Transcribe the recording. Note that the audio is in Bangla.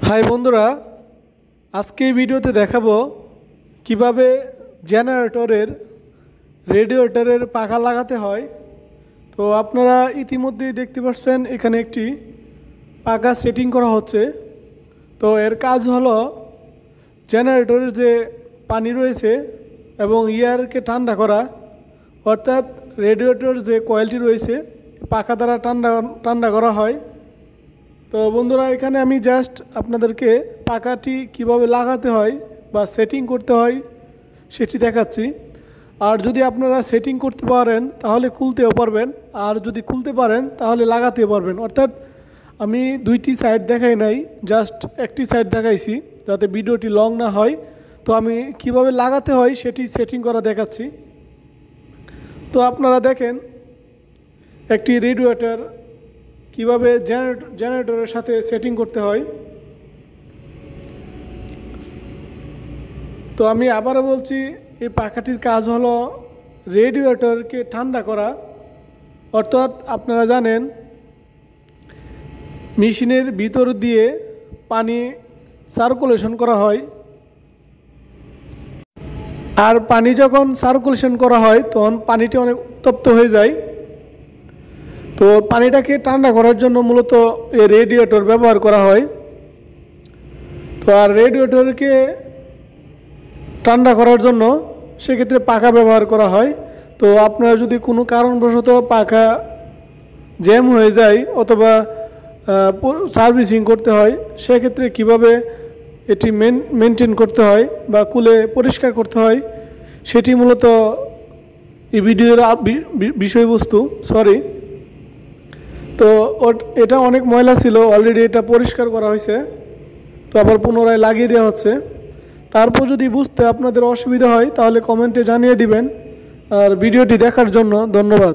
হাই বন্ধুরা, আজকে এই ভিডিওতে দেখাবো কিভাবে জেনারেটরের রেডিয়েটরের পাখা লাগাতে হয়। তো আপনারা ইতিমধ্যেই দেখতে পাচ্ছেন এখানে একটি পাখা সেটিং করা হচ্ছে। তো এর কাজ হলো জেনারেটরের যে পানি রয়েছে এবং এয়ারকে ঠান্ডা করা, অর্থাৎ রেডিয়েটর যে কয়েলটি রয়েছে পাখা দ্বারা ঠান্ডা করা হয়। তো বন্ধুরা, এখানে আমি জাস্ট আপনাদেরকে পাখাটি কিভাবে লাগাতে হয় বা সেটিং করতে হয় সেটি দেখাচ্ছি। আর যদি আপনারা সেটিং করতে পারেন তাহলে খুলতেও পারবেন, আর যদি খুলতে পারেন তাহলে লাগাতেও পারবেন। অর্থাৎ আমি দুইটি সাইড দেখাই নাই, জাস্ট একটি সাইড দেখাইছি যাতে ভিডিওটি লং না হয়। তো আমি কিভাবে লাগাতে হয় সেটি সেটিং করা দেখাচ্ছি। তো আপনারা দেখেন একটি রেডিয়েটর কিভাবে জেনারেটরের সাথে সেটিং করতে হয়। তো আমি আবারও বলছি, এই পাখাটির কাজ হলো রেডিয়েটরকে ঠান্ডা করা। অর্থাৎ আপনারা জানেন মেশিনের ভিতর দিয়ে পানি সার্কুলেশন করা হয়, আর পানি যখন সার্কুলেশন করা হয় তখন পানিটি অনেক উত্তপ্ত হয়ে যায়। তো পানিটাকে ঠান্ডা করার জন্য মূলত এই রেডিয়েটর ব্যবহার করা হয়। তো আর রেডিয়েটরকে ঠান্ডা করার জন্য সেক্ষেত্রে পাখা ব্যবহার করা হয়। তো আপনারা যদি কোনো কারণবশত পাখা জ্যাম হয়ে যায় অথবা সার্ভিসিং করতে হয়, সেক্ষেত্রে কিভাবে এটি মেনটেন করতে হয় বা খুলে পরিষ্কার করতে হয় সেটি মূলত এই ভিডিওর বিষয়বস্তু। তো এটা অনেক ময়লা ছিল, অলরেডি এটা পরিষ্কার করা হয়েছে, তো আবার পুনরায় লাগিয়ে দেওয়া হচ্ছে। তারপর যদি বুঝতে আপনাদের অসুবিধা হয় তাহলে কমেন্টে জানিয়ে দিবেন। আর ভিডিওটি দেখার জন্য ধন্যবাদ।